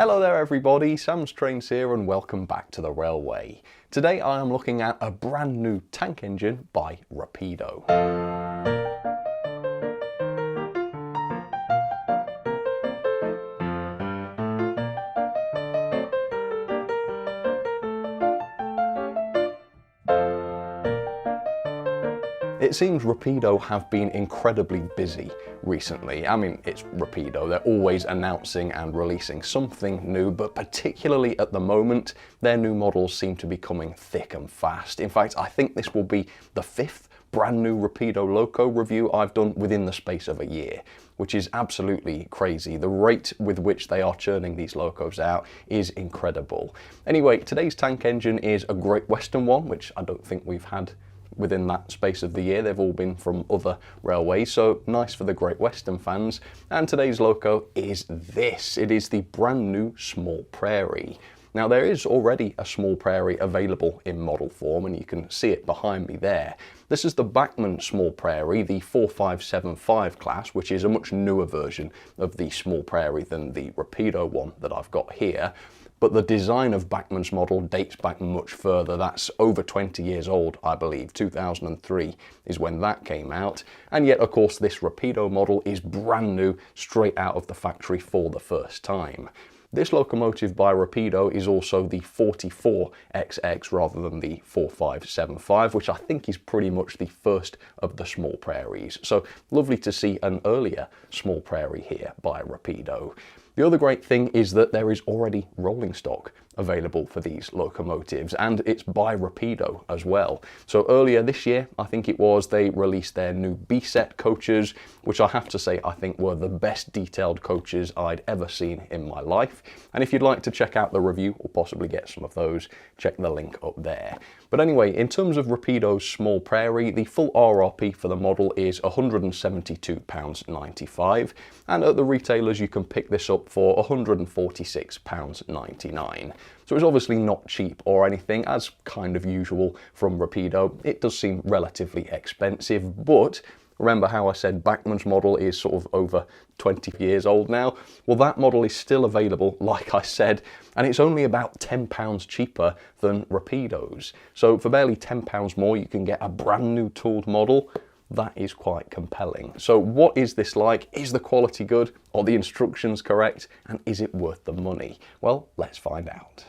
Hello there everybody, Sam's Trains here and welcome back to the railway. Today I am looking at a brand new tank engine by Rapido. It seems Rapido have been incredibly busy recently. I mean, it's Rapido, they're always announcing and releasing something new, but particularly at the moment, their new models seem to be coming thick and fast. In fact, I think this will be the 5th brand new Rapido loco review I've done within the space of a year, which is absolutely crazy. The rate with which they are churning these locos out is incredible. Anyway, today's tank engine is a Great Western one, which I don't think we've had within that space of the year. They've all been from other railways, so nice for the Great Western fans. And today's loco is this. It is the brand new Small Prairie. Now there is already a Small Prairie available in model form and you can see it behind me there. This is the Bachmann Small Prairie, the 4575 class, which is a much newer version of the Small Prairie than the Rapido one that I've got here. But the design of Bachmann's model dates back much further. That's over 20 years old, I believe. 2003 is when that came out. And yet, of course, this Rapido model is brand new, straight out of the factory for the first time. This locomotive by Rapido is also the 44XX rather than the 4575, which I think is pretty much the first of the Small Prairies. So lovely to see an earlier Small Prairie here by Rapido. The other great thing is that there is already rolling stock available for these locomotives, and it's by Rapido as well. So earlier this year, I think it was, they released their new B-set coaches, which I have to say I think were the best detailed coaches I'd ever seen in my life. And if you'd like to check out the review or possibly get some of those, check the link up there. But anyway, in terms of Rapido's Small Prairie, the full RRP for the model is £172.95, and at the retailers you can pick this up for £146.99. So it's obviously not cheap or anything, as kind of usual from Rapido. It does seem relatively expensive, but remember how I said Bachmann's model is sort of over 20 years old now? Well, that model is still available, like I said, and it's only about £10 cheaper than Rapido's. So for barely £10 more, you can get a brand new tooled model. That is quite compelling. So what is this like? Is the quality good? Are the instructions correct? And is it worth the money? Well, let's find out.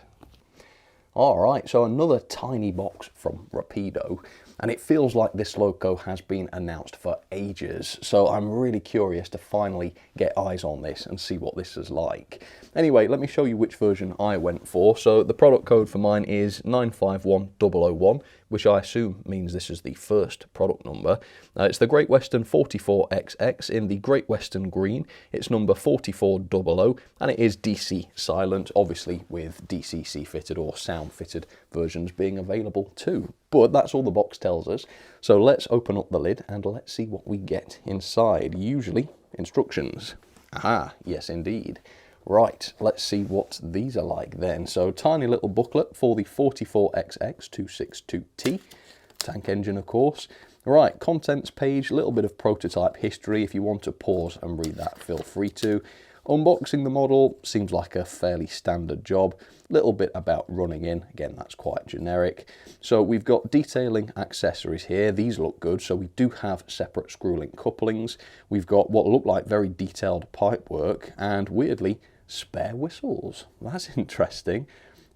All right, so another tiny box from Rapido, and it feels like this loco has been announced for ages, so I'm really curious to finally get eyes on this and see what this is like. Anyway, let me show you which version I went for. So the product code for mine is 951001, which I assume means this is the first product number. It's the Great Western 44XX in the Great Western Green. It's number 4400, and it is DC silent, obviously with DCC fitted or sound fitted versions being available too. But that's all the box tells us. So let's open up the lid and let's see what we get inside. Usually instructions. Aha, yes indeed. Right, let's see what these are like then. So tiny little booklet for the 44XX262T, tank engine of course. Right, contents page, a little bit of prototype history. If you want to pause and read that, feel free to. Unboxing the model seems like a fairly standard job. Little bit about running in, again that's quite generic. So we've got detailing accessories here. These look good. So we do have separate screw link couplings. We've got what look like very detailed pipe work and weirdly spare whistles. That's interesting.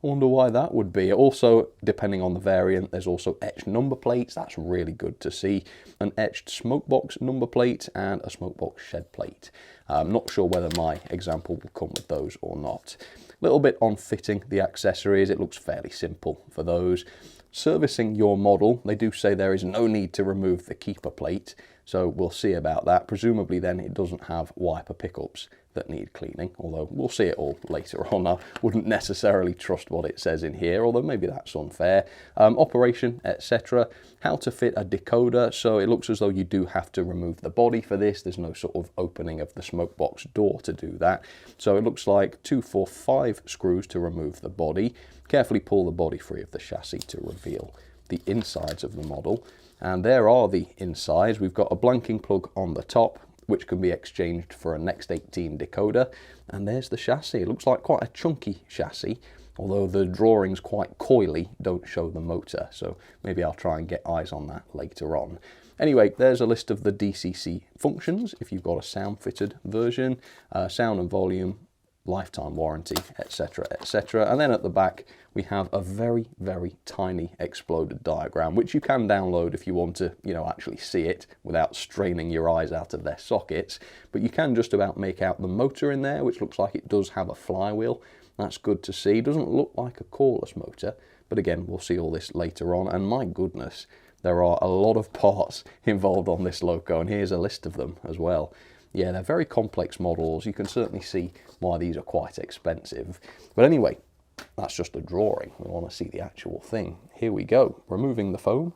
I wonder why that would be. Also, depending on the variant, there's also etched number plates. That's really good to see. An etched smokebox number plate and a smokebox shed plate. I'm not sure whether my example will come with those or not. A little bit on fitting the accessories. It looks fairly simple for those. Servicing your model, they do say there is no need to remove the keeper plate. So we'll see about that. Presumably then it doesn't have wiper pickups that need cleaning, although we'll see it all later on. I wouldn't necessarily trust what it says in here, although maybe that's unfair. Operation, etc. How to fit a decoder. So it looks as though you do have to remove the body for this. There's no sort of opening of the smoke box door to do that. So it looks like 2, 4, 5 screws to remove the body. Carefully pull the body free of the chassis to reveal the insides of the model. And there are the insides. We've got a blanking plug on the top, which can be exchanged for a Next 18 decoder. And there's the chassis. It looks like quite a chunky chassis, although the drawings quite coyly don't show the motor, so maybe I'll try and get eyes on that later on. Anyway, there's a list of the DCC functions if you've got a sound fitted version, sound and volume, lifetime warranty, etc, etc. And then at the back we have a very, very tiny exploded diagram, which you can download if you want to, actually see it without straining your eyes out of their sockets. But you can just about make out the motor in there, which looks like it does have a flywheel. That's good to see. It doesn't look like a coreless motor, but again, we'll see all this later on. And my goodness, there are a lot of parts involved on this loco, and here's a list of them as well. Yeah, they're very complex models. You can certainly see why these are quite expensive. But anyway, that's just a drawing. We want to see the actual thing. Here we go. Removing the foam.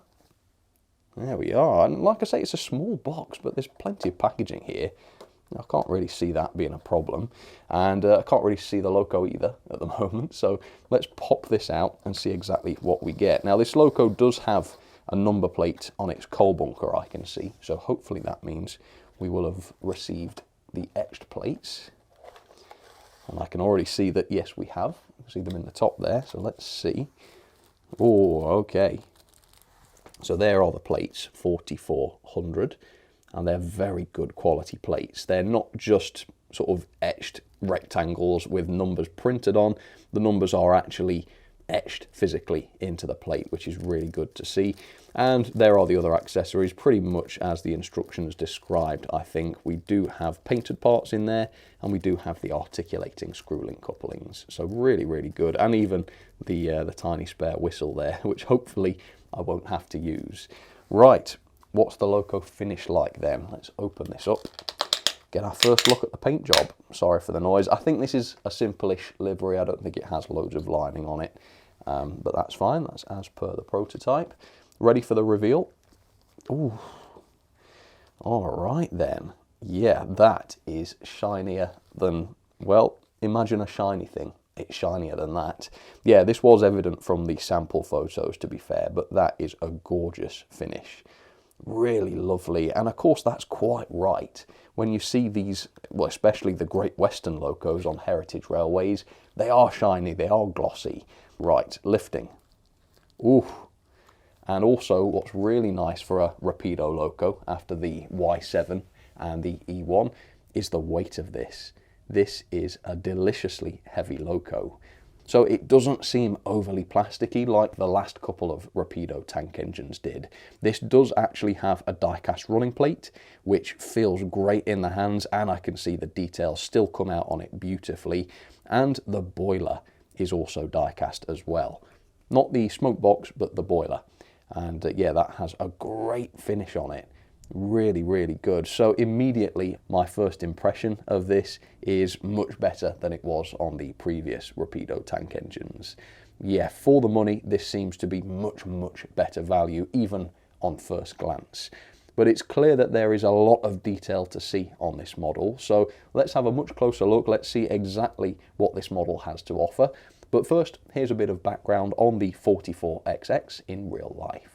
There we are. And like I say, it's a small box, but there's plenty of packaging here. I can't really see that being a problem. And I can't really see the loco either at the moment. So let's pop this out and see exactly what we get. Now, this loco does have a number plate on its coal bunker, I can see. So hopefully that means we will have received the etched plates. And I can already see that, yes, we have. You can see them in the top there. So let's see. Oh, okay. So there are the plates, 4400. And they're very good quality plates. They're not just sort of etched rectangles with numbers printed on. The numbers are actually etched physically into the plate, which is really good to see. And there are the other accessories, pretty much as the instructions described. I think we do have painted parts in there, and we do have the articulating screw link couplings. So really, really good. And even the tiny spare whistle there, which hopefully I won't have to use. Right, what's the loco finish like then? Let's open this up, get our first look at the paint job. Sorry for the noise. I think this is a simple-ish livery. I don't think it has loads of lining on it, but that's fine. That's as per the prototype. Ready for the reveal? Ooh. All right then. Yeah, that is shinier than, well, imagine a shiny thing. It's shinier than that. Yeah, this was evident from the sample photos, to be fair, but that is a gorgeous finish. Really lovely. And of course, that's quite right. When you see these, well, especially the Great Western locos on heritage railways, they are shiny, they are glossy. Right, lifting. Ooh. And also, what's really nice for a Rapido loco after the Y7 and the E1 is the weight of this. This is a deliciously heavy loco. So it doesn't seem overly plasticky like the last couple of Rapido tank engines did. This does actually have a die-cast running plate, which feels great in the hands, and I can see the details still come out on it beautifully. And the boiler is also die-cast as well. Not the smoke box, but the boiler. And yeah, that has a great finish on it. Really, really good. So immediately, my first impression of this is much better than it was on the previous Rapido tank engines. Yeah, for the money, this seems to be much, much better value, even on first glance. But it's clear that there is a lot of detail to see on this model. So let's have a much closer look. Let's see exactly what this model has to offer. But first, here's a bit of background on the 44XX in real life.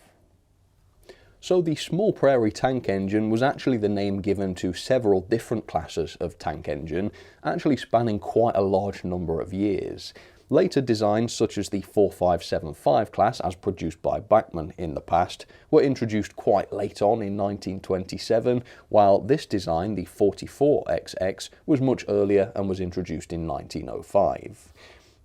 So the Small Prairie tank engine was actually the name given to several different classes of tank engine, actually spanning quite a large number of years. Later designs such as the 4575 class, as produced by Bachmann in the past, were introduced quite late on in 1927, while this design, the 44XX, was much earlier and was introduced in 1905.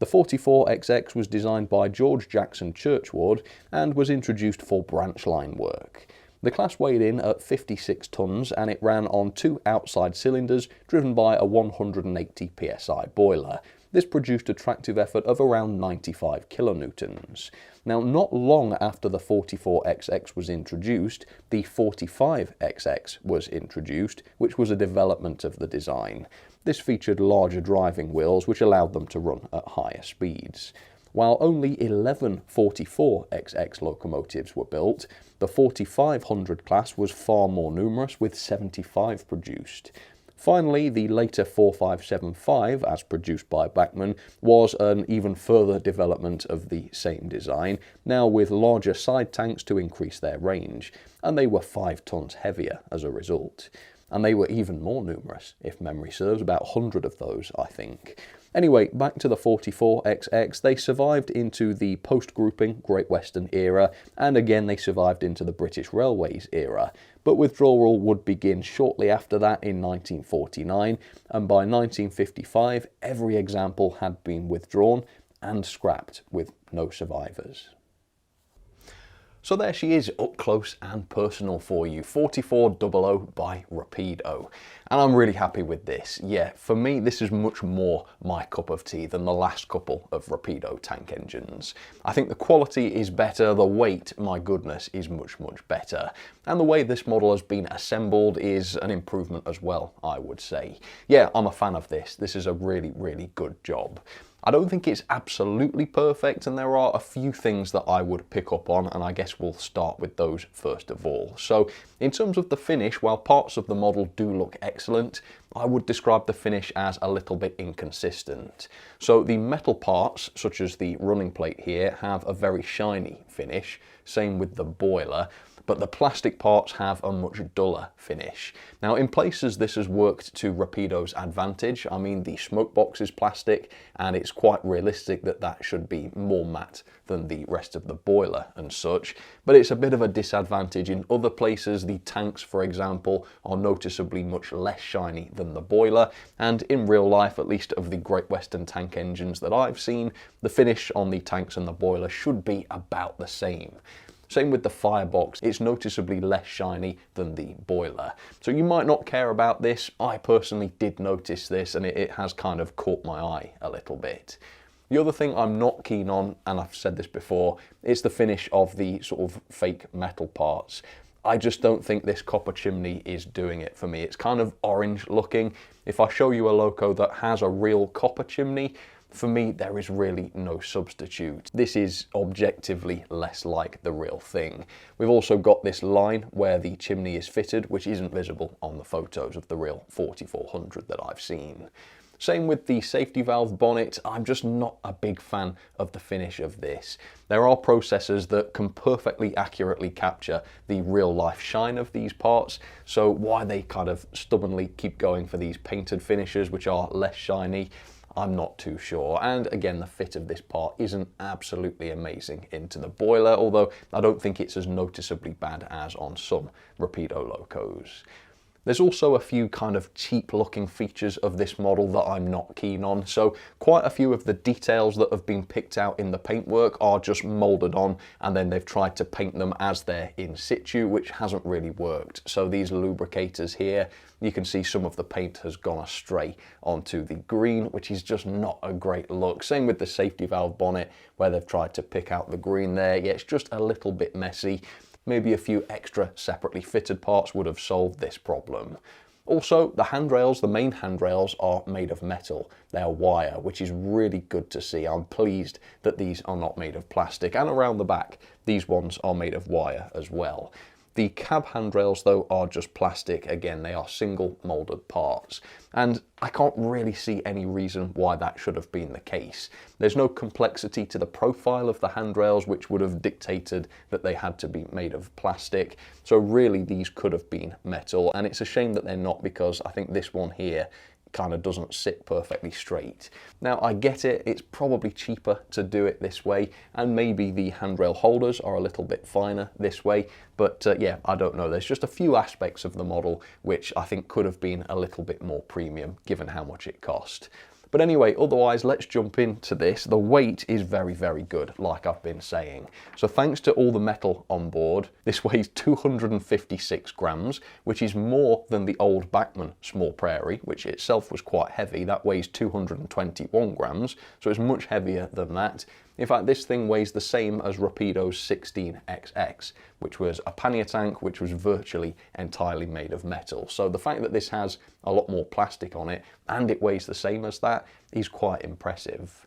The 44XX was designed by George Jackson Churchward and was introduced for branch line work. The class weighed in at 56 tons and it ran on 2 outside cylinders driven by a 180 psi boiler. This produced a tractive effort of around 95 kilonewtons. Now, not long after the 44XX was introduced, the 45XX was introduced, which was a development of the design. This featured larger driving wheels, which allowed them to run at higher speeds. While only 11 44XX locomotives were built, the 4500 class was far more numerous, with 75 produced. Finally, the later 4575, as produced by Bachmann, was an even further development of the same design, now with larger side tanks to increase their range, and they were 5 tons heavier as a result. and they were even more numerous, if memory serves, about 100 of those, I think. Anyway, back to the 44XX, they survived into the post-grouping Great Western era, and again they survived into the British Railways era. But withdrawal would begin shortly after that in 1949, and by 1955 every example had been withdrawn and scrapped with no survivors. So there she is, up close and personal for you, 4400 by Rapido. And I'm really happy with this. Yeah, for me, this is much more my cup of tea than the last couple of Rapido tank engines. I think the quality is better, the weight, my goodness, is much, much better. And the way this model has been assembled is an improvement as well, I would say. Yeah, I'm a fan of this. This is a really, really good job. I don't think it's absolutely perfect, and there are a few things that I would pick up on, and I guess we'll start with those first of all. So in terms of the finish, while parts of the model do look excellent, I would describe the finish as a little bit inconsistent. So the metal parts, such as the running plate here, have a very shiny finish, same with the boiler, but the plastic parts have a much duller finish. Now in places this has worked to Rapido's advantage. I mean, the smoke box is plastic and it's quite realistic that that should be more matte than the rest of the boiler and such, but it's a bit of a disadvantage in other places. The tanks, for example, are noticeably much less shiny than the boiler, and in real life, at least of the Great Western tank engines that I've seen, the finish on the tanks and the boiler should be about the same. Same with the firebox, it's noticeably less shiny than the boiler. So you might not care about this. I personally did notice this, and it has kind of caught my eye a little bit. The other thing I'm not keen on, and I've said this before, is the finish of the sort of fake metal parts. I just don't think this copper chimney is doing it for me. It's kind of orange looking. If I show you a loco that has a real copper chimney, for me, there is really no substitute. This is objectively less like the real thing. We've also got this line where the chimney is fitted, which isn't visible on the photos of the real 4400 that I've seen. Same with the safety valve bonnet. I'm just not a big fan of the finish of this. There are processors that can perfectly accurately capture the real life shine of these parts, so why they kind of stubbornly keep going for these painted finishes which are less shiny, I'm not too sure. And again, the fit of this part isn't absolutely amazing into the boiler, although I don't think it's as noticeably bad as on some Rapido locos. There's also a few kind of cheap looking features of this model that I'm not keen on. So quite a few of the details that have been picked out in the paintwork are just molded on, and then they've tried to paint them as they're in situ, which hasn't really worked. So these lubricators here, you can see some of the paint has gone astray onto the green, which is just not a great look. Same with the safety valve bonnet, where they've tried to pick out the green there. Yeah, it's just a little bit messy. Maybe a few extra separately fitted parts would have solved this problem. Also, the handrails, the main handrails, are made of metal. They're wire, which is really good to see. I'm pleased that these are not made of plastic. And around the back, these ones are made of wire as well. The cab handrails, though, are just plastic. Again, they are single molded parts. And I can't really see any reason why that should have been the case. There's no complexity to the profile of the handrails, which would have dictated that they had to be made of plastic. So really, these could have been metal. And it's a shame that they're not, because I think this one here kind of doesn't sit perfectly straight. Now I get it, it's probably cheaper to do it this way, and maybe the handrail holders are a little bit finer this way, but yeah, I don't know. There's just a few aspects of the model which I think could have been a little bit more premium given how much it cost. But anyway, otherwise, let's jump into this. The weight is very, very good, like I've been saying. So thanks to all the metal on board, this weighs 256 grams, which is more than the old Bachmann Small Prairie, which itself was quite heavy. That weighs 221 grams, so it's much heavier than that. In fact, this thing weighs the same as Rapido's 16XX, which was a pannier tank which was virtually entirely made of metal. So the fact that this has a lot more plastic on it and it weighs the same as that is quite impressive.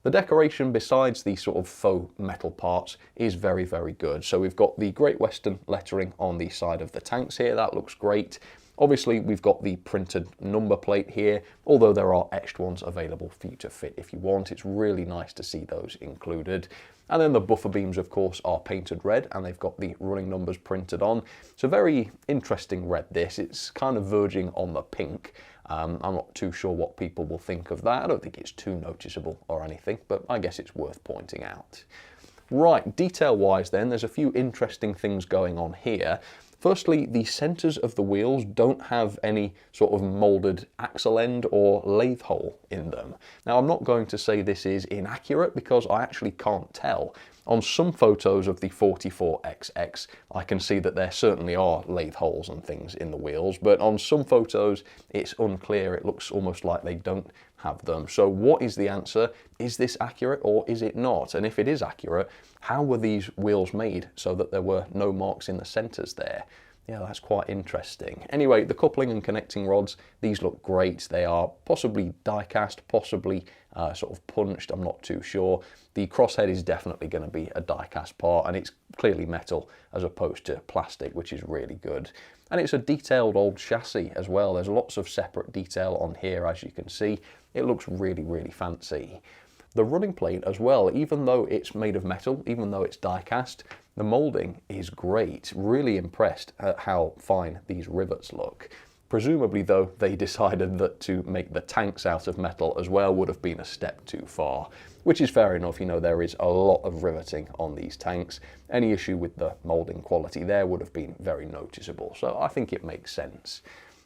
The decoration, besides the sort of faux metal parts, is very, very good. So we've got the Great Western lettering on the side of the tanks here. That looks great. Obviously, we've got the printed number plate here, although there are extra ones available for you to fit if you want. It's really nice to see those included. And then the buffer beams, of course, are painted red, and they've got the running numbers printed on. It's a very interesting red, this. It's kind of verging on the pink. I'm not too sure what people will think of that. I don't think it's too noticeable or anything, but I guess it's worth pointing out. Right, detail-wise then, there's a few interesting things going on here. Firstly, the centres of the wheels don't have any sort of moulded axle end or lathe hole in them. Now, I'm not going to say this is inaccurate because I actually can't tell. On some photos of the 44XX, I can see that there certainly are lathe holes and things in the wheels, but on some photos it's unclear. It looks almost like they don't have them. So what is the answer? Is this accurate or is it not? And if it is accurate, how were these wheels made so that there were no marks in the centres there? Yeah, that's quite interesting. Anyway, the coupling and connecting rods, these look great. They are possibly die-cast, possibly sort of punched, I'm not too sure. The crosshead is definitely going to be a die-cast part, and it's clearly metal as opposed to plastic, which is really good. And it's a detailed old chassis as well. There's lots of separate detail on here, as you can see. It looks really, really fancy. The running plate as well, even though it's made of metal, even though it's die-cast, the moulding is great. Really impressed at how fine these rivets look. Presumably though, they decided that to make the tanks out of metal as well would have been a step too far, which is fair enough. You know, there is a lot of riveting on these tanks. Any issue with the moulding quality there would have been very noticeable, so I think it makes sense.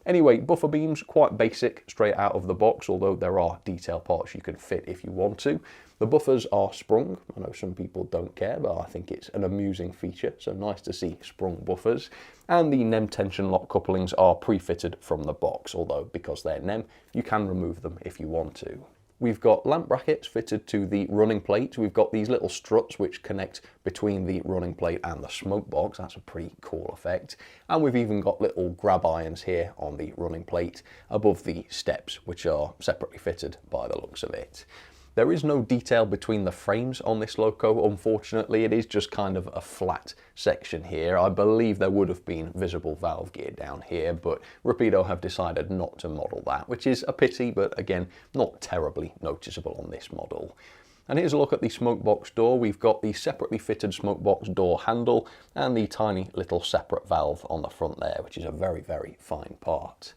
Anyway, buffer beams, quite basic, straight out of the box, although there are detail parts you can fit if you want to. The buffers are sprung. I know some people don't care, but I think it's an amusing feature, so nice to see sprung buffers. And the NEM tension lock couplings are pre-fitted from the box, although because they're NEM, you can remove them if you want to. We've got lamp brackets fitted to the running plate. We've got these little struts which connect between the running plate and the smoke box. That's a pretty cool effect. And we've even got little grab irons here on the running plate above the steps, which are separately fitted by the looks of it. There is no detail between the frames on this loco, unfortunately. It is just kind of a flat section here. I believe there would have been visible valve gear down here, but Rapido have decided not to model that, which is a pity, but again, not terribly noticeable on this model. And here's a look at the smoke box door. We've got the separately fitted smoke box door handle and the tiny little separate valve on the front there, which is a very, very fine part.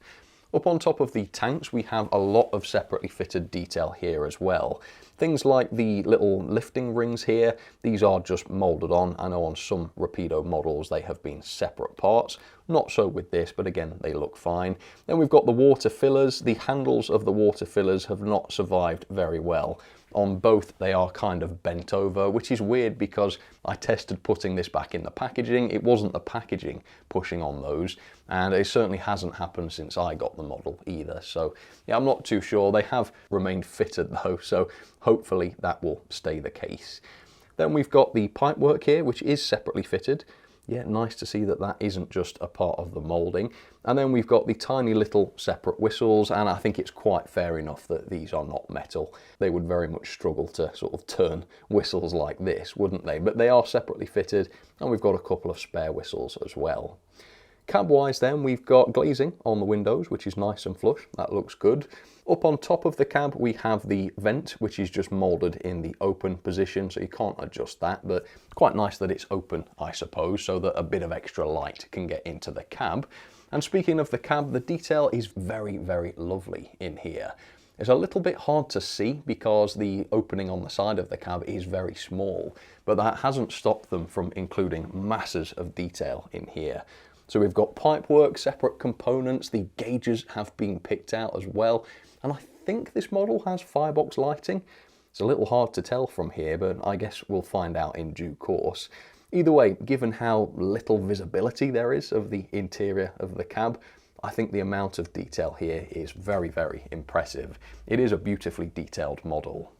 Up on top of the tanks, we have a lot of separately fitted detail here as well. Things like the little lifting rings here, these are just moulded on. I know on some Rapido models they have been separate parts. Not so with this, but again, they look fine. Then we've got the water fillers. The handles of the water fillers have not survived very well. On both, they are kind of bent over, which is weird because I tested putting this back in the packaging. It wasn't the packaging pushing on those, and it certainly hasn't happened since I got the model either. So yeah, I'm not too sure. They have remained fitted though, so hopefully that will stay the case. Then we've got the pipework here, which is separately fitted. Yeah, nice to see that that isn't just a part of the moulding. And then we've got the tiny little separate whistles, and I think it's quite fair enough that these are not metal. They would very much struggle to sort of turn whistles like this, wouldn't they? But they are separately fitted, and we've got a couple of spare whistles as well. Cab-wise then, we've got glazing on the windows, which is nice and flush. That looks good. Up on top of the cab, we have the vent, which is just moulded in the open position, so you can't adjust that, but quite nice that it's open, I suppose, so that a bit of extra light can get into the cab. And speaking of the cab, the detail is very, very lovely in here. It's a little bit hard to see because the opening on the side of the cab is very small, but that hasn't stopped them from including masses of detail in here. So we've got pipework, separate components, the gauges have been picked out as well, and I think this model has firebox lighting. It's a little hard to tell from here, but I guess we'll find out in due course. Either way, given how little visibility there is of the interior of the cab, I think the amount of detail here is very, very impressive. It is a beautifully detailed model.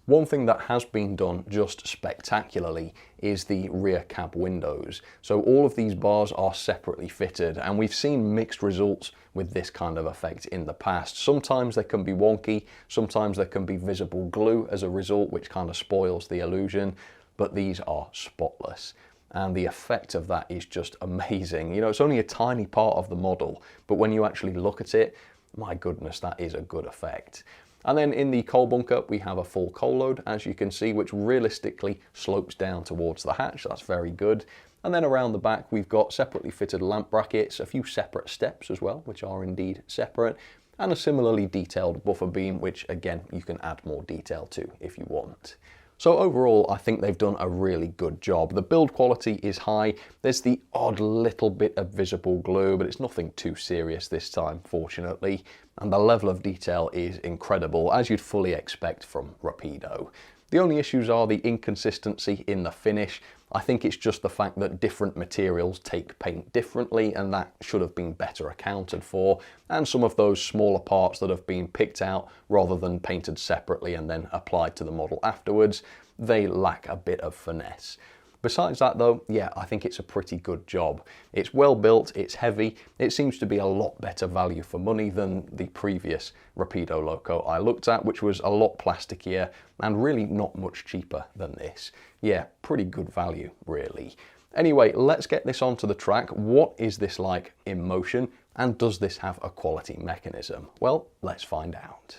One thing that has been done just spectacularly is the rear cab windows. So all of these bars are separately fitted, and we've seen mixed results with this kind of effect in the past. Sometimes they can be wonky, sometimes there can be visible glue as a result, which kind of spoils the illusion, but these are spotless. and the effect of that is just amazing. You know, it's only a tiny part of the model, but when you actually look at it, my goodness, that is a good effect. And then in the coal bunker, we have a full coal load, as you can see, which realistically slopes down towards the hatch. That's very good. And then around the back, we've got separately fitted lamp brackets, a few separate steps as well, which are indeed separate, and a similarly detailed buffer beam, which again, you can add more detail to if you want. So overall, I think they've done a really good job. The build quality is high. There's the odd little bit of visible glue, but it's nothing too serious this time, fortunately. And the level of detail is incredible, as you'd fully expect from Rapido. The only issues are the inconsistency in the finish. I think it's just the fact that different materials take paint differently, and that should have been better accounted for. And some of those smaller parts that have been picked out rather than painted separately and then applied to the model afterwards, they lack a bit of finesse. Besides that though, yeah, I think it's a pretty good job. It's well built, it's heavy, it seems to be a lot better value for money than the previous Rapido Loco I looked at, which was a lot plasticier and really not much cheaper than this. Yeah, pretty good value, really. Anyway, let's get this onto the track. What is this like in motion, and does this have a quality mechanism? Well, let's find out.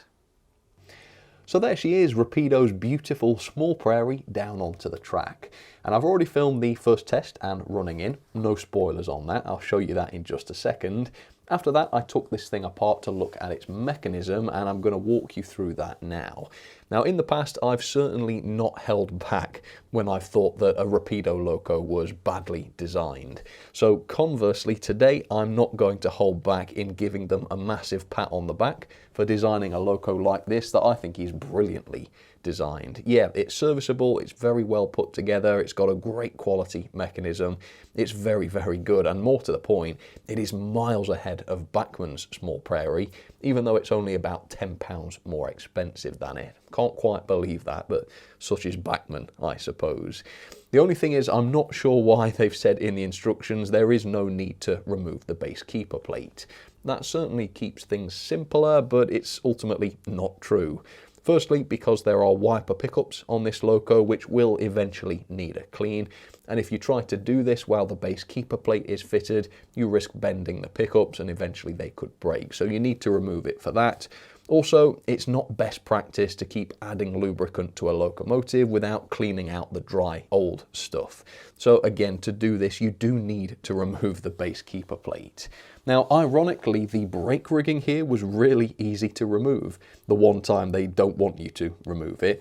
So there she is, Rapido's beautiful Small Prairie down onto the track. And I've already filmed the first test and running in. No spoilers on that, I'll show you that in just a second. After that, I took this thing apart to look at its mechanism, and I'm going to walk you through that now. Now, in the past, I've certainly not held back when I've thought that a Rapido Loco was badly designed. So conversely, today, I'm not going to hold back in giving them a massive pat on the back for designing a Loco like this that I think is brilliantly designed. Yeah, it's serviceable, it's very well put together, it's got a great quality mechanism, it's very, very good, and more to the point, it is miles ahead of Bachmann's Small Prairie, even though it's only about £10 more expensive than it. Can't quite believe that, but such is Bachmann, I suppose. The only thing is, I'm not sure why they've said in the instructions there is no need to remove the base keeper plate. That certainly keeps things simpler, but it's ultimately not true. Firstly, because there are wiper pickups on this Loco which will eventually need a clean, and if you try to do this while the base keeper plate is fitted, you risk bending the pickups and eventually they could break, so you need to remove it for that. Also, it's not best practice to keep adding lubricant to a locomotive without cleaning out the dry old stuff. So again, to do this, you do need to remove the base keeper plate. Now, ironically, the brake rigging here was really easy to remove, the one time they don't want you to remove it.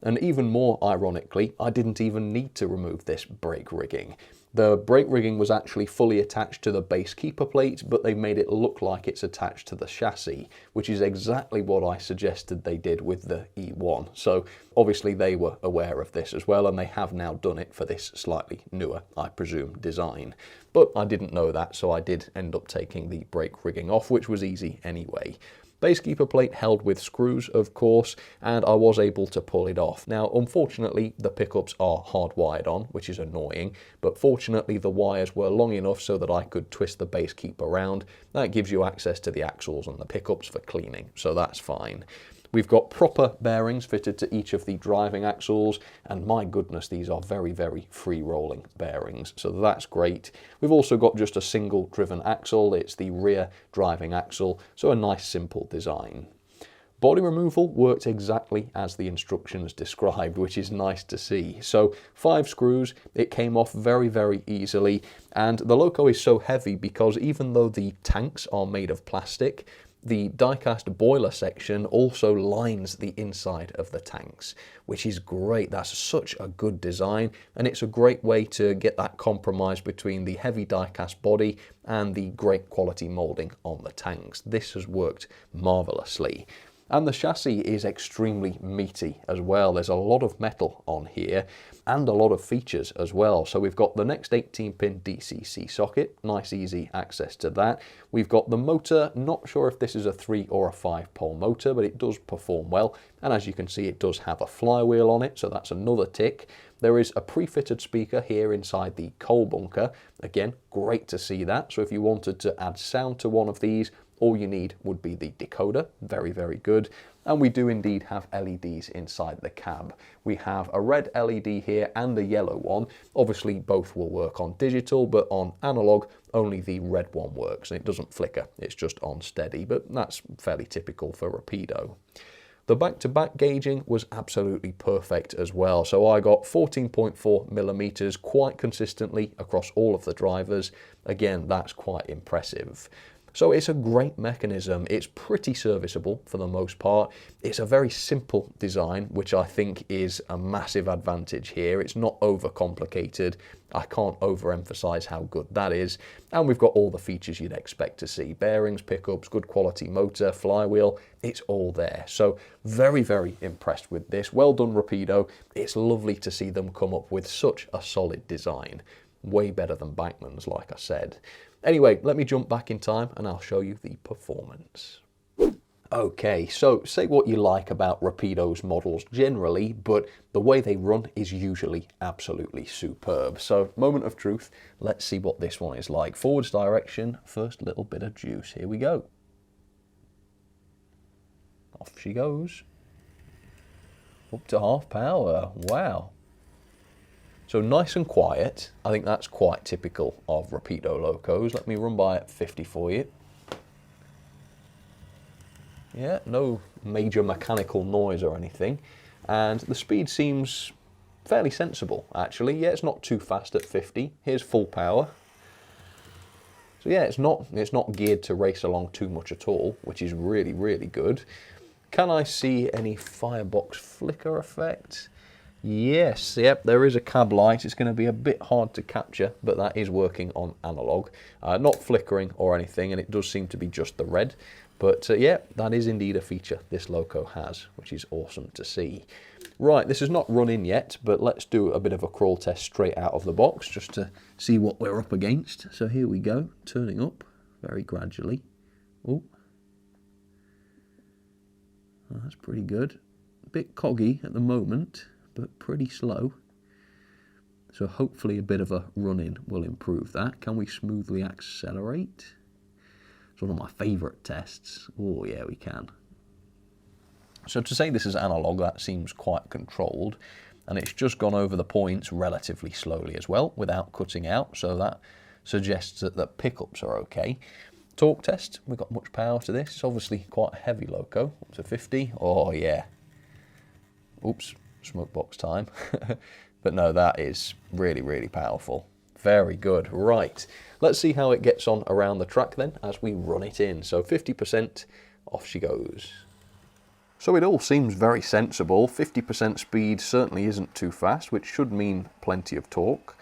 And even more ironically, I didn't even need to remove this brake rigging. The brake rigging was actually fully attached to the base keeper plate, but they made it look like it's attached to the chassis, which is exactly what I suggested they did with the E1. So obviously they were aware of this as well, and they have now done it for this slightly newer, I presume, design. But I didn't know that, so I did end up taking the brake rigging off, which was easy anyway. Base keeper plate held with screws, of course, and I was able to pull it off. Now, unfortunately, the pickups are hardwired on, which is annoying, but fortunately the wires were long enough so that I could twist the base keeper around. That gives you access to the axles and the pickups for cleaning, so that's fine. We've got proper bearings fitted to each of the driving axles, and my goodness, these are very, very free-rolling bearings, so that's great. We've also got just a single driven axle. It's the rear driving axle, so a nice simple design. Body removal worked exactly as the instructions described, which is nice to see. So 5 screws, it came off very, very easily, and the Loco is so heavy because even though the tanks are made of plastic, the die-cast boiler section also lines the inside of the tanks, which is great. That's such a good design, and it's a great way to get that compromise between the heavy die-cast body and the great quality moulding on the tanks. This has worked marvelously. And the chassis is extremely meaty as well. There's a lot of metal on here and a lot of features as well. So we've got the next 18-pin DCC socket, nice easy access to that. We've got the motor, not sure if this is a 3 or a 5-pole motor, but it does perform well. And as you can see, it does have a flywheel on it, so that's another tick. There is a pre-fitted speaker here inside the coal bunker. Again, great to see that. So if you wanted to add sound to one of these, all you need would be the decoder. Very, very good. And we do indeed have LEDs inside the cab. We have a red LED here and a yellow one. Obviously both will work on digital, but on analog only the red one works and it doesn't flicker, it's just on steady, but that's fairly typical for Rapido. The back-to-back gauging was absolutely perfect as well. So I got 14.4 millimeters quite consistently across all of the drivers. Again, that's quite impressive. So it's a great mechanism. It's pretty serviceable for the most part. It's a very simple design, which I think is a massive advantage here. It's not overcomplicated. I can't overemphasize how good that is. And we've got all the features you'd expect to see. Bearings, pickups, good quality motor, flywheel, it's all there. So very, very impressed with this. Well done, Rapido. It's lovely to see them come up with such a solid design. Way better than Bachmann's, like I said. Anyway, let me jump back in time and I'll show you the performance. Okay, so say what you like about Rapido's models generally, but the way they run is usually absolutely superb. So, moment of truth, let's see what this one is like. Forwards direction, first little bit of juice, here we go. Off she goes. Up to half power, wow. So nice and quiet. I think that's quite typical of Rapido locos. Let me run by at 50 for you. Yeah, no major mechanical noise or anything. And the speed seems fairly sensible, actually. Yeah, it's not too fast at 50. Here's full power. So yeah, it's not geared to race along too much at all, which is really, really good. Can I see any firebox flicker effect? Yes, yep, there is a cab light. It's going to be a bit hard to capture, but that is working on analog. Not flickering or anything, and it does seem to be just the red. But yeah, that is indeed a feature this loco has, which is awesome to see. Right, this is not run in yet, but let's do a bit of a crawl test straight out of the box, just to see what we're up against. So here we go, turning up very gradually. Oh, that's pretty good. A bit coggy at the moment, but pretty slow. So hopefully a bit of a run-in will improve that. Can we smoothly accelerate? It's one of my favourite tests. Oh yeah, we can. So to say this is analog, that seems quite controlled. And it's just gone over the points relatively slowly as well, without cutting out. So that suggests that the pickups are okay. Torque test, we've got much power to this. It's obviously quite a heavy loco, up to 50. Oh yeah. Oops. Smoke box time. But no, that is really, really powerful. Very good. Right, let's see how it gets on around the track then as we run it in. So 50%, off she goes. So it all seems very sensible. 50% speed certainly isn't too fast, which should mean plenty of torque.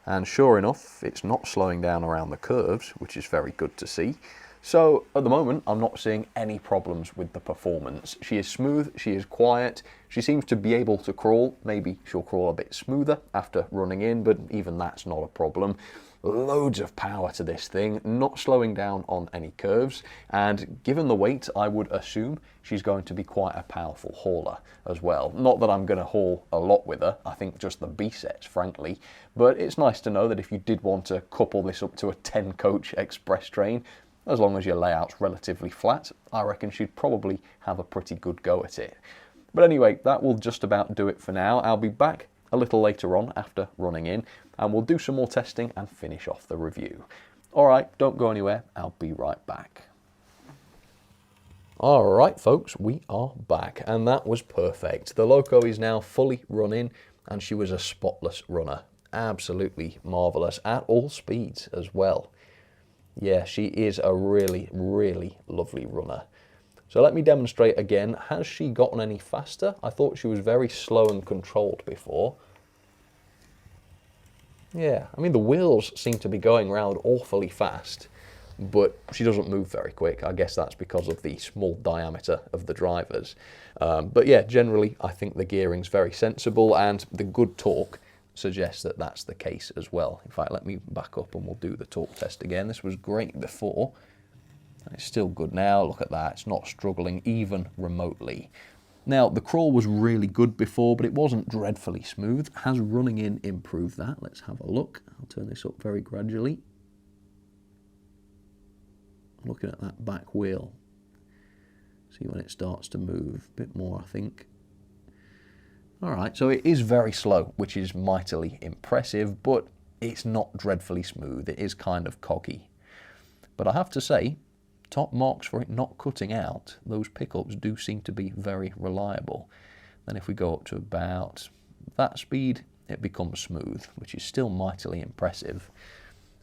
And sure enough, it's not slowing down around the curves, which is very good to see. So at the moment, I'm not seeing any problems with the performance. She is smooth, she is quiet, she seems to be able to crawl. Maybe she'll crawl a bit smoother after running in, but even that's not a problem. Loads of power to this thing, not slowing down on any curves, and given the weight, I would assume she's going to be quite a powerful hauler as well. Not that I'm going to haul a lot with her, I think just the B-sets, frankly, but it's nice to know that if you did want to couple this up to a 10-coach express train, as long as your layout's relatively flat, I reckon she'd probably have a pretty good go at it. But anyway, that will just about do it for now. I'll be back a little later on after running in, and we'll do some more testing and finish off the review. Alright, don't go anywhere, I'll be right back. Alright folks, we are back, and that was perfect. The loco is now fully running, and she was a spotless runner. Absolutely marvellous, at all speeds as well. Yeah, she is a really, really lovely runner. So let me demonstrate again. Has she gotten any faster? I thought she was very slow and controlled before. Yeah, I mean the wheels seem to be going around awfully fast, but she doesn't move very quick. I guess that's because of the small diameter of the drivers. But yeah, generally I think the gearing's very sensible, and the good torque suggests that that's the case as well. In fact, let me back up and we'll do the torque test again. This was great before, and it's still good now. Look at that, it's not struggling even remotely. Now, the crawl was really good before, but it wasn't dreadfully smooth. Has running in improved that? Let's have a look. I'll turn this up very gradually. looking at that back wheel. See when it starts to move a bit more, I think. Alright, so it is very slow, which is mightily impressive, but it's not dreadfully smooth. It is kind of coggy. But I have to say, top marks for it not cutting out. Those pickups do seem to be very reliable. Then if we go up to about that speed, it becomes smooth, which is still mightily impressive.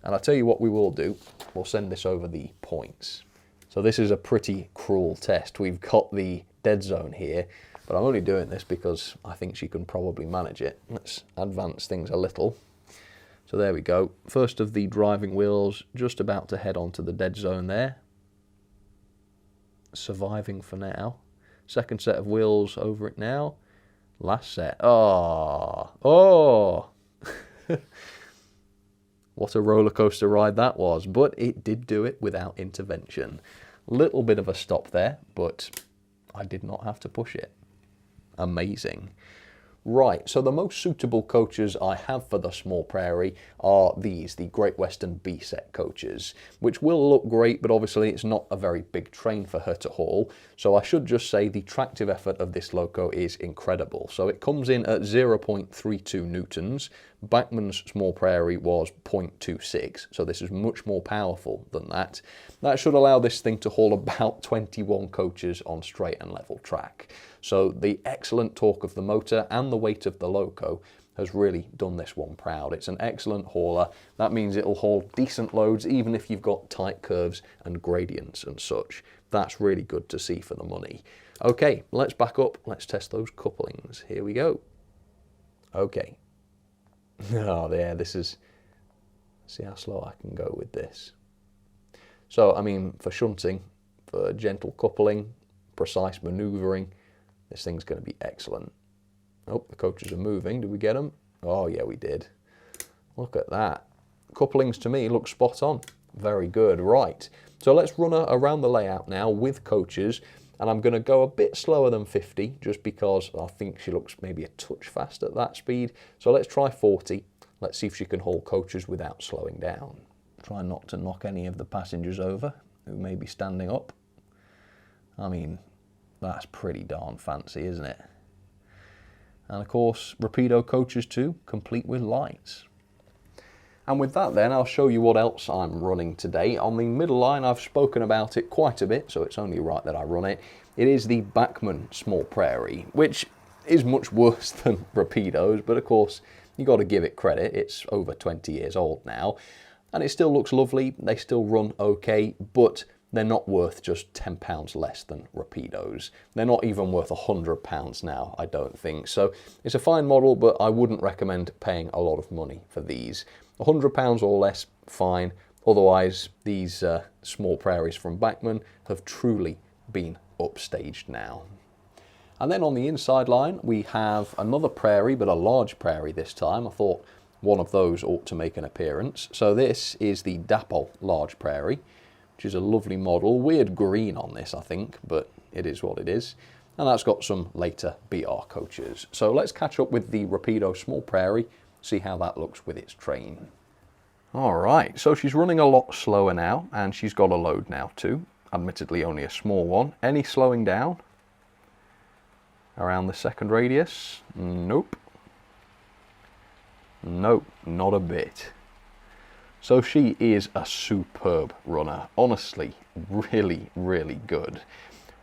And I'll tell you what we will do. We'll send this over the points. So this is a pretty cruel test. We've got the dead zone here, but I'm only doing this because I think she can probably manage it. Let's advance things a little. So there we go. First of the driving wheels, just about to head onto the dead zone there. Surviving for now. Second set of wheels over it now. Last set. Oh! What a roller coaster ride that was, but it did do it without intervention. Little bit of a stop there, but I did not have to push it. Amazing. Right, so the most suitable coaches I have for the Small Prairie are these, the Great Western B-set coaches, which will look great, but obviously it's not a very big train for her to haul. So I should just say the tractive effort of this loco is incredible. So it comes in at 0.32 newtons. Bachmann's Small Prairie was 0.26, so this is much more powerful than that. That should allow this thing to haul about 21 coaches on straight and level track. So the excellent torque of the motor and the weight of the loco has really done this one proud. It's an excellent hauler. That means it'll haul decent loads even if you've got tight curves and gradients and such. That's really good to see for the money. Okay, let's back up. Let's test those couplings. Here we go. Okay. Oh, there, this is... See how slow I can go with this. So, I mean, for shunting, for gentle coupling, precise manoeuvring, this thing's going to be excellent. Oh, the coaches are moving. Did we get them? Oh, yeah, we did. Look at that. Couplings to me look spot on. Very good. Right. So let's run her around the layout now with coaches. And I'm going to go a bit slower than 50 just because I think she looks maybe a touch fast at that speed. So let's try 40. Let's see if she can haul coaches without slowing down. Try not to knock any of the passengers over who may be standing up. I mean, that's pretty darn fancy, isn't it? And of course, Rapido coaches too, complete with lights. And with that then, I'll show you what else I'm running today. On the middle line, I've spoken about it quite a bit, so it's only right that I run it. It is the Bachmann Small Prairie, which is much worse than Rapido's, but of course, you got to give it credit. It's over 20 years old now, and it still looks lovely. They still run okay, but they're not worth just £10 less than Rapido's. They're not even worth £100 now, I don't think. So it's a fine model, but I wouldn't recommend paying a lot of money for these. £100 or less, fine. Otherwise, these Small Prairies from Bachmann have truly been upstaged now. And then on the inside line, we have another Prairie, but a large Prairie this time. I thought one of those ought to make an appearance. So this is the Dapol Large Prairie, which is a lovely model. Weird green on this, I think, but it is what it is. And that's got some later BR coaches. So let's catch up with the Rapido Small Prairie, see how that looks with its train. All right, so she's running a lot slower now, and she's got a load now too. Admittedly only a small one. Any slowing down? Around the second radius? Nope. Nope, not a bit. So she is a superb runner. Honestly, really, really good.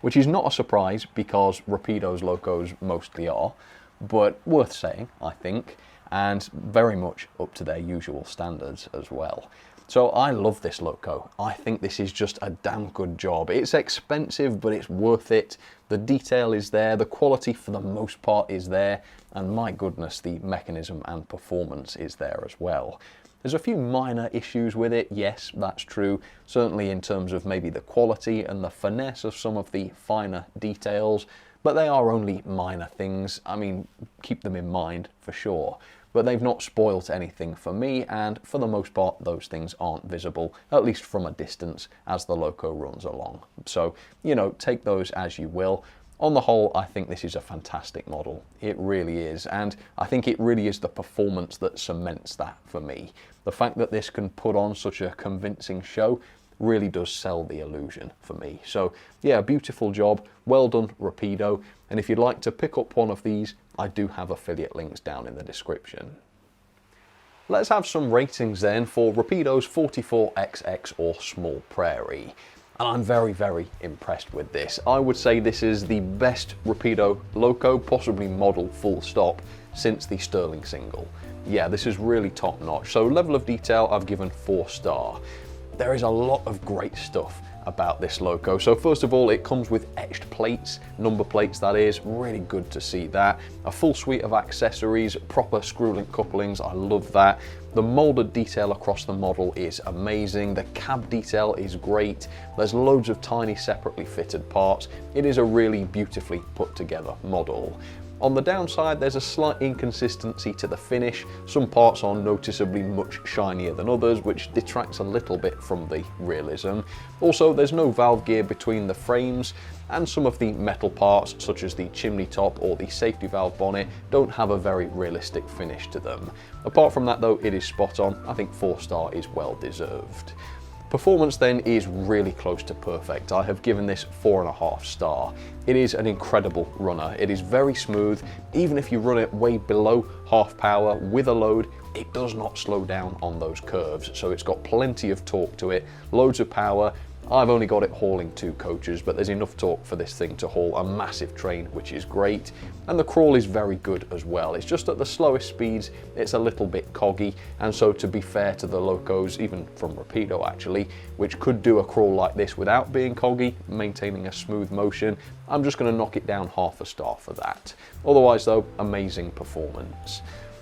Which is not a surprise because Rapido's locos mostly are, but worth saying, I think, and very much up to their usual standards as well. So I love this loco. I think this is just a damn good job. It's expensive, but it's worth it. The detail is there, the quality for the most part is there, and my goodness, the mechanism and performance is there as well. There's a few minor issues with it, yes, that's true, certainly in terms of maybe the quality and the finesse of some of the finer details, but they are only minor things. I mean, keep them in mind for sure. But they've not spoilt anything for me, and for the most part those things aren't visible, at least from a distance, as the loco runs along. So, you know, take those as you will. On the whole, I think this is a fantastic model. It really is, and I think it really is the performance that cements that for me. The fact that this can put on such a convincing show really does sell the illusion for me. So yeah, beautiful job, well done Rapido, and if you'd like to pick up one of these, I do have affiliate links down in the description. Let's have some ratings then for Rapido's 44XX or Small Prairie. And I'm very, very impressed with this. I would say this is the best Rapido loco, possibly model full stop, since the Sterling single. Yeah, this is really top notch. So level of detail, I've given 4-star. There is a lot of great stuff about this loco. So first of all, it comes with etched plates, number plates that is, really good to see that. A full suite of accessories, proper screw-link couplings, I love that. The molded detail across the model is amazing. The cab detail is great. There's loads of tiny separately fitted parts. It is a really beautifully put together model. On the downside, there's a slight inconsistency to the finish. Some parts are noticeably much shinier than others, which detracts a little bit from the realism. Also, there's no valve gear between the frames, and some of the metal parts, such as the chimney top or the safety valve bonnet, don't have a very realistic finish to them. Apart from that though, it is spot on. I think 4-star is well deserved. Performance then is really close to perfect. I have given this 4.5 star. It is an incredible runner. It is very smooth. Even if you run it way below half power with a load, it does not slow down on those curves. So it's got plenty of torque to it, loads of power. I've only got it hauling 2 coaches, but there's enough torque for this thing to haul a massive train, which is great. And the crawl is very good as well. It's just at the slowest speeds, it's a little bit coggy. And so to be fair to the locos, even from Rapido actually, which could do a crawl like this without being coggy, maintaining a smooth motion, I'm just going to knock it down 0.5 star for that. Otherwise though, amazing performance.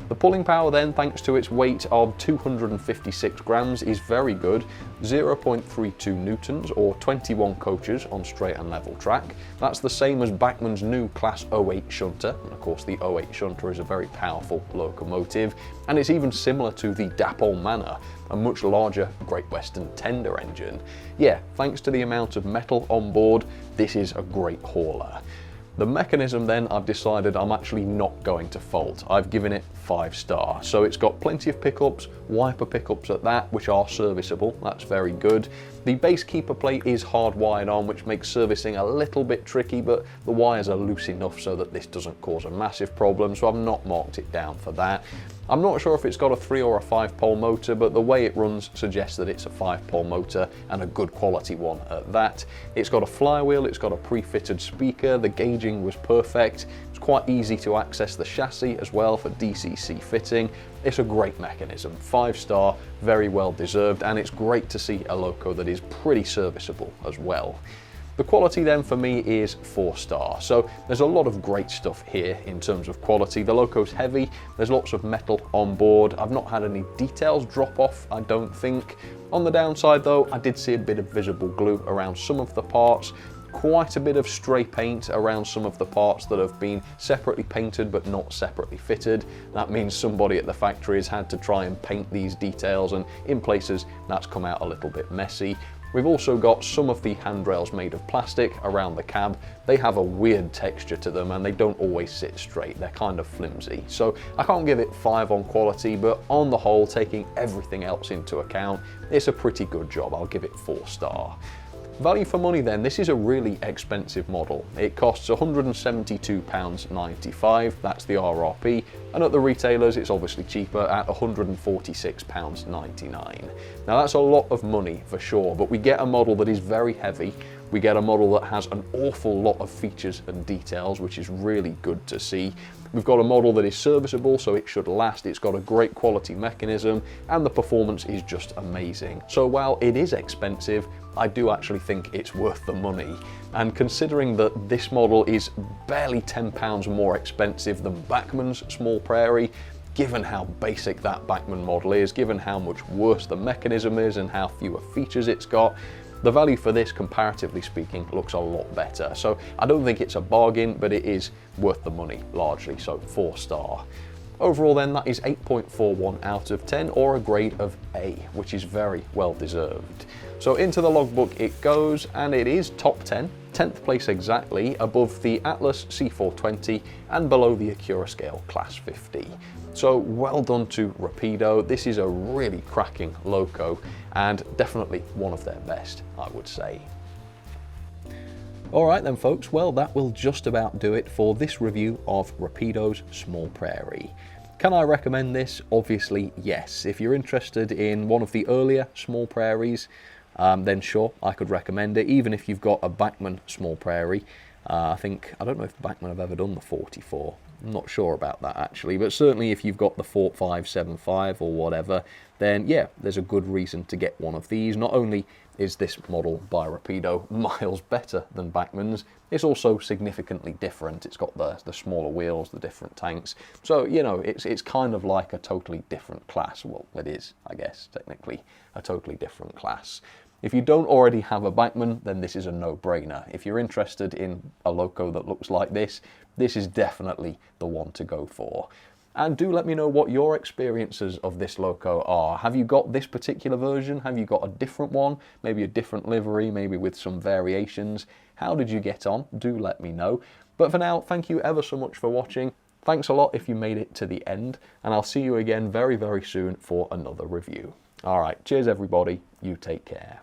The pulling power then, thanks to its weight of 256 grams, is very good, 0.32 newtons or 21 coaches on straight and level track. That's the same as Bachmann's new Class 08 shunter, and of course the 08 shunter is a very powerful locomotive, and it's even similar to the Dapol Manor, a much larger Great Western tender engine. Yeah, thanks to the amount of metal on board, this is a great hauler. The mechanism then, I've decided I'm actually not going to fault. I've given it 5-star. So it's got plenty of pickups, wiper pickups at that, which are serviceable. That's very good. The base keeper plate is hardwired on, which makes servicing a little bit tricky, but the wires are loose enough so that this doesn't cause a massive problem, so I've not marked it down for that. I'm not sure if it's got a 3 or a 5-pole motor, but the way it runs suggests that it's a 5-pole motor, and a good quality one at that. It's got a flywheel, it's got a pre-fitted speaker, the gauging was perfect. It's quite easy to access the chassis as well for DCC fitting. It's a great mechanism, 5-star, very well deserved, and it's great to see a loco that is pretty serviceable as well. The quality then for me is 4-star. So there's a lot of great stuff here in terms of quality. The loco's heavy, there's lots of metal on board. I've not had any details drop off, I don't think. On the downside though, I did see a bit of visible glue around some of the parts. Quite a bit of stray paint around some of the parts that have been separately painted but not separately fitted. That means somebody at the factory has had to try and paint these details, and in places that's come out a little bit messy. We've also got some of the handrails made of plastic around the cab. They have a weird texture to them and they don't always sit straight. They're kind of flimsy. So I can't give it 5 on quality, but on the whole, taking everything else into account, it's a pretty good job. I'll give it 4-star. Value for money then, this is a really expensive model. It costs £172.95, that's the RRP, and at the retailers it's obviously cheaper at £146.99. Now that's a lot of money for sure, but we get a model that is very heavy, we get a model that has an awful lot of features and details, which is really good to see. We've got a model that is serviceable, so it should last. It's got a great quality mechanism, and the performance is just amazing. So while it is expensive, I do actually think it's worth the money. And considering that this model is barely £10 more expensive than Bachmann's Small Prairie, given how basic that Bachmann model is, given how much worse the mechanism is and how fewer features it's got, the value for this, comparatively speaking, looks a lot better. So I don't think it's a bargain, but it is worth the money largely, so 4-star. Overall then, that is 8.41 out of 10, or a grade of A, which is very well deserved. So into the logbook it goes, and it is top 10 10th place exactly, above the Atlas C420 and below the Acura Scale Class 50. So well done to Rapido. This is a really cracking loco and definitely one of their best, I would say. Alright then folks, well that will just about do it for this review of Rapido's Small Prairie. Can I recommend this? Obviously yes. If you're interested in one of the earlier Small Prairies, then sure, I could recommend it, even if you've got a Bachmann Small Prairie. I don't know if Bachmann have ever done the 44. I'm not sure about that actually, but certainly if you've got the 4575 or whatever, then yeah, there's a good reason to get one of these. Not only is this model by Rapido miles better than Bachmann's, it's also significantly different. It's got the smaller wheels, the different tanks. So, you know, it's kind of like a totally different class. Well, it is, I guess, technically a totally different class. If you don't already have a Bachmann, then this is a no-brainer. If you're interested in a loco that looks like this is definitely the one to go for. And do let me know what your experiences of this loco are. Have you got this particular version? Have you got a different one? Maybe a different livery, maybe with some variations? How did you get on? Do let me know. But for now, thank you ever so much for watching. Thanks a lot if you made it to the end, and I'll see you again very, very soon for another review. Alright, cheers everybody, you take care.